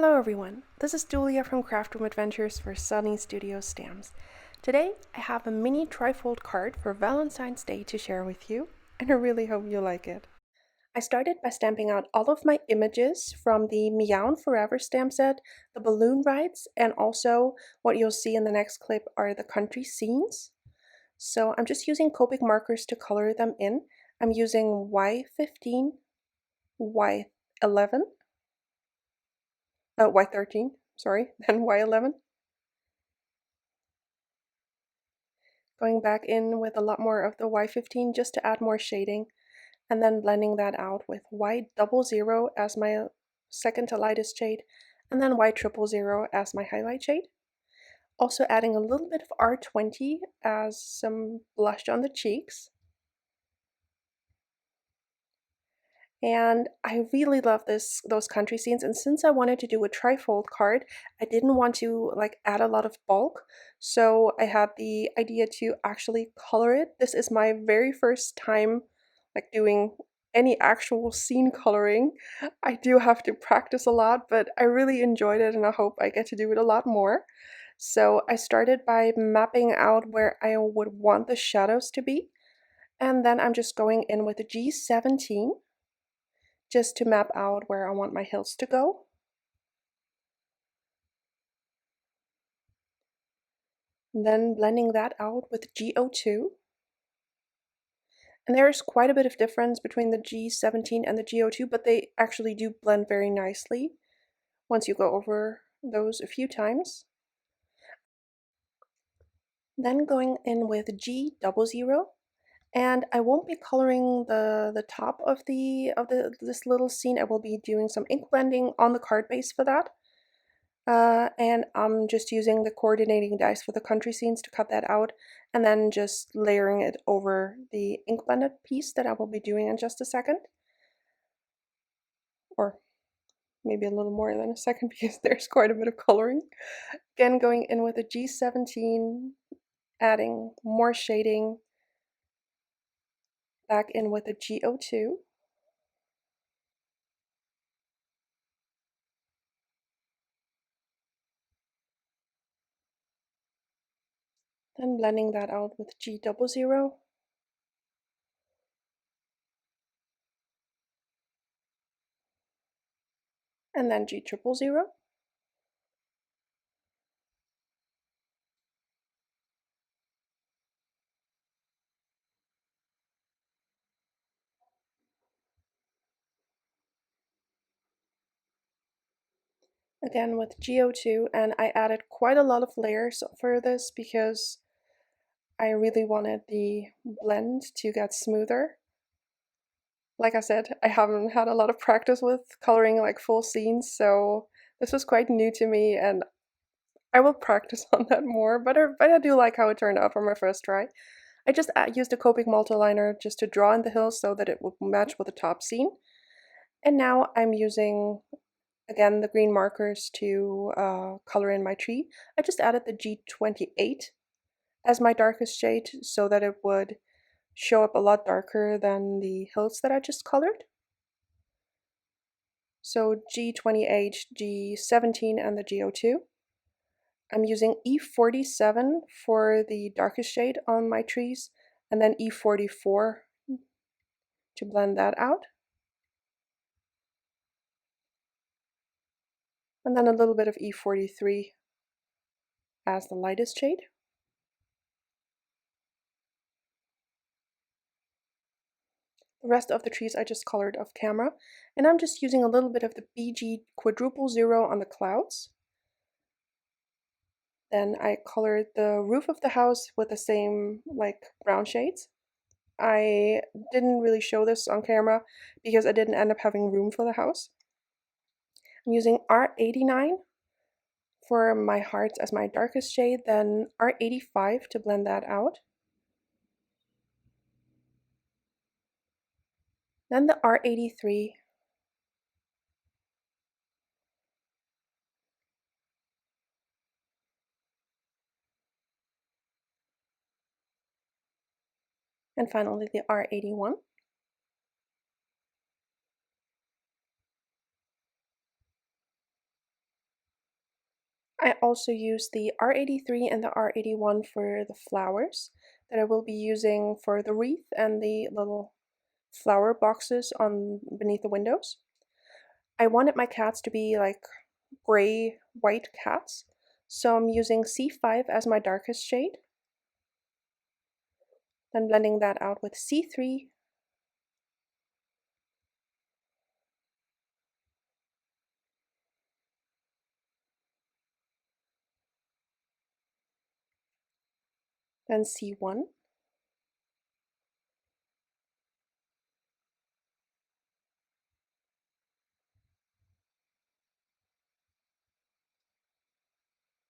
Hello everyone, this is Julia from Craft Room Adventures for Sunny Studio Stamps. Today I have a mini trifold card for Valentine's Day to share with you, and I really hope you like it. I started by stamping out all of my images from the Meow and Furever stamp set, the balloon rides, and also what you'll see in the next clip are the country scenes. So I'm just using copic markers to color them in. I'm using Y15, Y11, Y13, sorry, then Y11. Going back in with a lot more of the Y15 just to add more shading, and then blending that out with Y00 as my second to lightest shade, and then Y000 as my highlight shade. Also adding a little bit of R20 as some blush on the cheeks. And I really love those country scenes, and since I wanted to do a trifold card, I didn't want to add a lot of bulk, so I had the idea to actually color it. This is my very first time doing any actual scene coloring. I do have to practice a lot, but I really enjoyed it and I hope I get to do it a lot more. So I started by mapping out where I would want the shadows to be, and then I'm just going in with a G17 just to map out where I want my hills to go. And then blending that out with G02. And there's quite a bit of difference between the G17 and the G02, but they actually do blend very nicely once you go over those a few times. Then going in with G00, and I won't be coloring the top of this little scene. I will be doing some ink blending on the card base for that. And I'm just using the coordinating dies for the country scenes to cut that out, and then just layering it over the ink blended piece that I will be doing in just a second. Or maybe a little more than a second because there's quite a bit of coloring. Again, going in with a G17, adding more shading, back in with a G02. Then blending that out with G00. And then G000. Again with G02, and I added quite a lot of layers for this because I really wanted the blend to get smoother. Like I said, I haven't had a lot of practice with coloring full scenes, so this was quite new to me, and I will practice on that more, but I do like how it turned out for my first try. I just used a Copic multiliner just to draw in the hills so that it would match with the top scene. And now I'm using, again, the green markers to color in my tree. I just added the G28 as my darkest shade so that it would show up a lot darker than the hills that I just colored. So G28, G17, and the G02. I'm using E47 for the darkest shade on my trees, and then E44 to blend that out. And then a little bit of E43 as the lightest shade. The rest of the trees I just colored off camera, and I'm just using a little bit of the BG quadruple zero on the clouds. Then I colored the roof of the house with the same brown shades. I didn't really show this on camera because I didn't end up having room for the house. I'm using R89 for my hearts as my darkest shade, then R85 to blend that out. Then the R83. And finally the R81. I also use the R83 and the R81 for the flowers that I will be using for the wreath and the little flower boxes on beneath the windows. I wanted my cats to be like gray white cats, so I'm using C5 as my darkest shade, then blending that out with C3, then C1,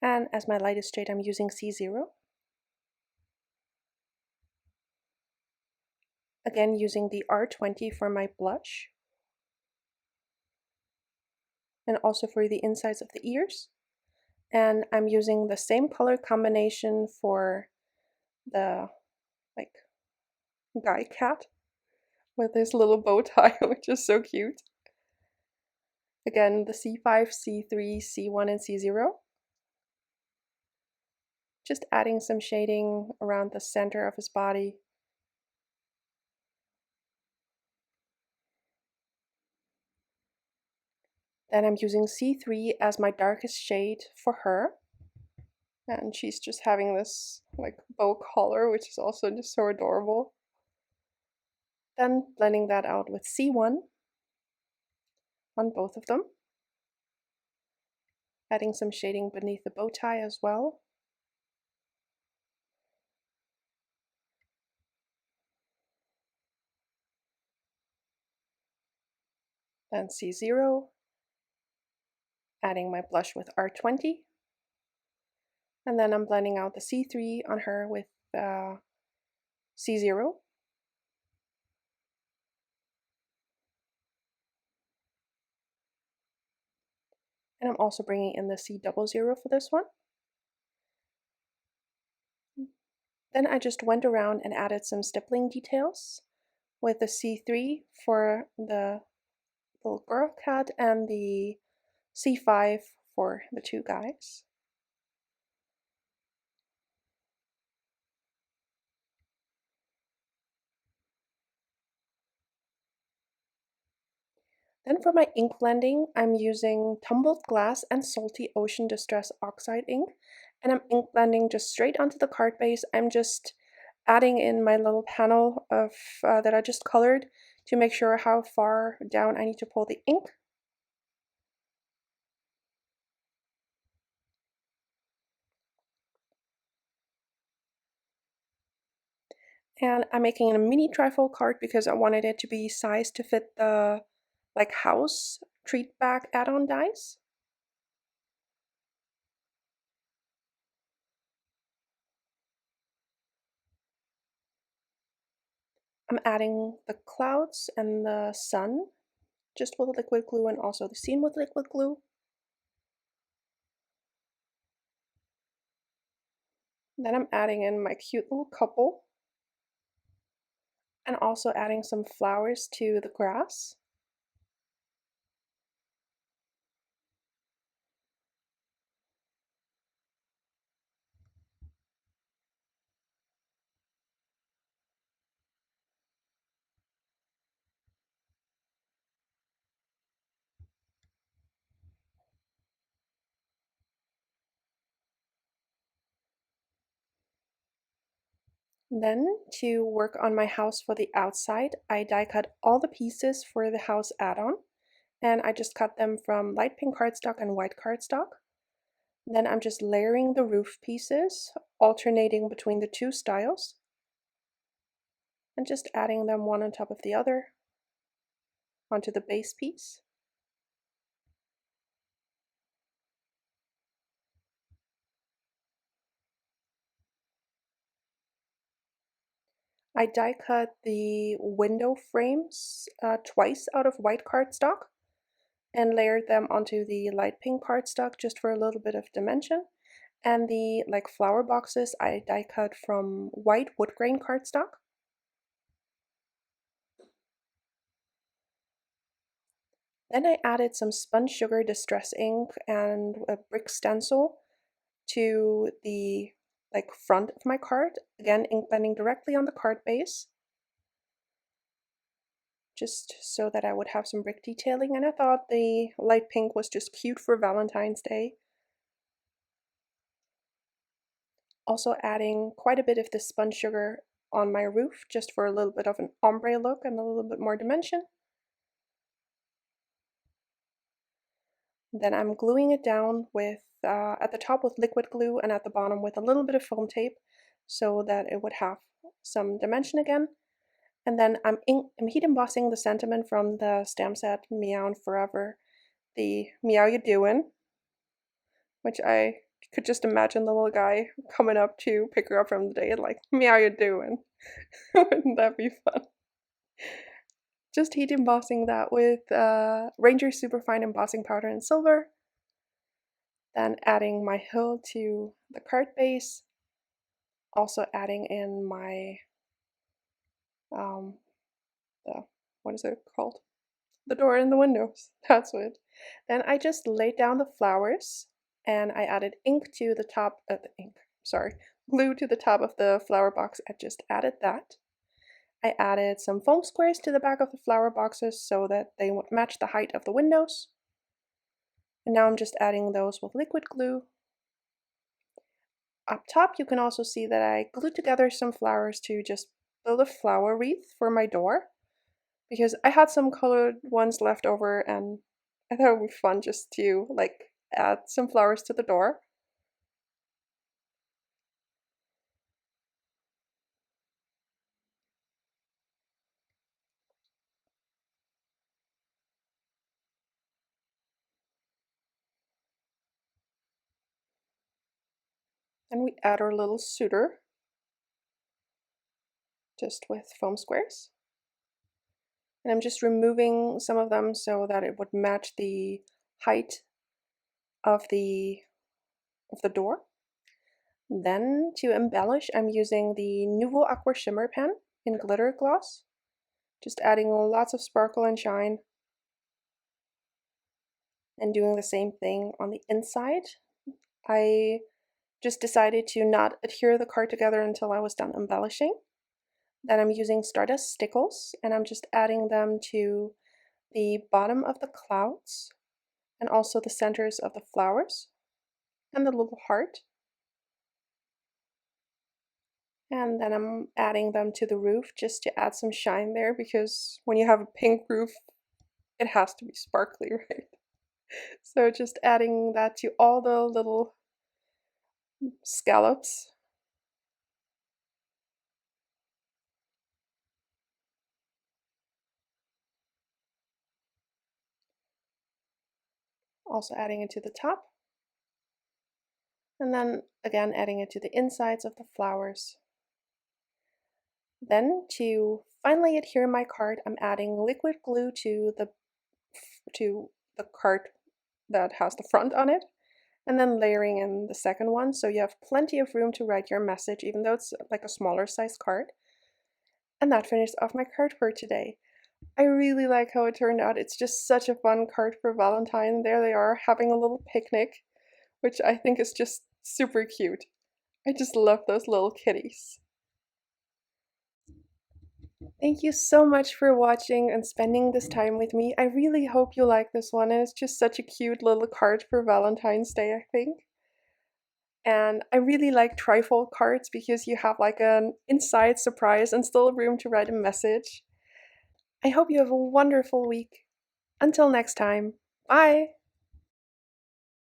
and as my lightest shade I'm using C0. Again using the R20 for my blush, and also for the insides of the ears. And I'm using the same color combination for the like guy cat with his little bow tie, which is so cute. Again, the C5, C3, C1, and C0. Just adding some shading around the center of his body. Then I'm using C3 as my darkest shade for her. And she's just having this like bow collar, which is also just so adorable. Then blending that out with C1 on both of them. Adding some shading beneath the bow tie as well. Then C0. Adding my blush with R20. And then I'm blending out the C3 on her with C0. And I'm also bringing in the C00 for this one. Then I just went around and added some stippling details with the C3 for the little girl cat and the C5 for the two guys. Then for my ink blending, I'm using Tumbled Glass and Salty Ocean Distress Oxide ink, and I'm ink blending just straight onto the card base. I'm just adding in my little panel of that I just colored to make sure how far down I need to pull the ink. And I'm making a mini trifold card because I wanted it to be sized to fit the like house treat bag add-on dies. I'm adding the clouds and the sun just with liquid glue, and also the scene with liquid glue. Then I'm adding in my cute little couple, and also adding some flowers to the grass. Then, to work on my house for the outside, I die cut all the pieces for the house add-on, and I just cut them from light pink cardstock and white cardstock. Then I'm just layering the roof pieces, alternating between the two styles, and just adding them one on top of the other onto the base piece. I die cut the window frames twice out of white cardstock and layered them onto the light pink cardstock just for a little bit of dimension. And the like flower boxes I die cut from white wood grain cardstock. Then I added some spun sugar distress ink and a brick stencil to the front of my card. Again, ink blending directly on the card base, just so that I would have some brick detailing. And I thought the light pink was just cute for Valentine's Day. Also adding quite a bit of the spun sugar on my roof, just for a little bit of an ombre look and a little bit more dimension. Then I'm gluing it down with, at the top with liquid glue and at the bottom with a little bit of foam tape so that it would have some dimension again. And then I'm heat embossing the sentiment from the stamp set Meow and Furever, the Meow You Doin', which I could just imagine the little guy coming up to pick her up from the day and like, Meow You Doin'. Wouldn't that be fun? Just heat embossing that with Ranger Superfine embossing powder in silver. Then adding my hill to the card base. Also adding in my, what is it called? The door and the windows. That's it. Then I just laid down the flowers and I added ink to the top of the glue to the top of the flower box. I just added that. I added some foam squares to the back of the flower boxes so that they would match the height of the windows. And now I'm just adding those with liquid glue. Up top you can also see that I glued together some flowers to just build a flower wreath for my door, because I had some colored ones left over and I thought it would be fun just to add some flowers to the door. And we add our little suitor just with foam squares. And I'm just removing some of them so that it would match the height of the door. Then to embellish, I'm using the Nouveau Aqua Shimmer pen in glitter gloss, just adding lots of sparkle and shine, and doing the same thing on the inside. I just decided to not adhere the card together until I was done embellishing. Then I'm using Stardust Stickles, and I'm just adding them to the bottom of the clouds and also the centers of the flowers and the little heart. And then I'm adding them to the roof just to add some shine there, because when you have a pink roof, it has to be sparkly, right? So just adding that to all the little scallops. Also adding it to the top. And then again adding it to the insides of the flowers. Then to finally adhere my card, I'm adding liquid glue to the card that has the front on it, and then layering in the second one so you have plenty of room to write your message, even though it's like a smaller size card. And that finished off my card for today. I really like how it turned out. It's just such a fun card for Valentine. There they are having a little picnic, which I think is just super cute. I just love those little kitties. Thank you so much for watching and spending this time with me. I really hope you like this one, and it's just such a cute little card for Valentine's Day, I think. And I really like trifold cards because you have like an inside surprise and still room to write a message. I hope you have a wonderful week. Until next time, bye!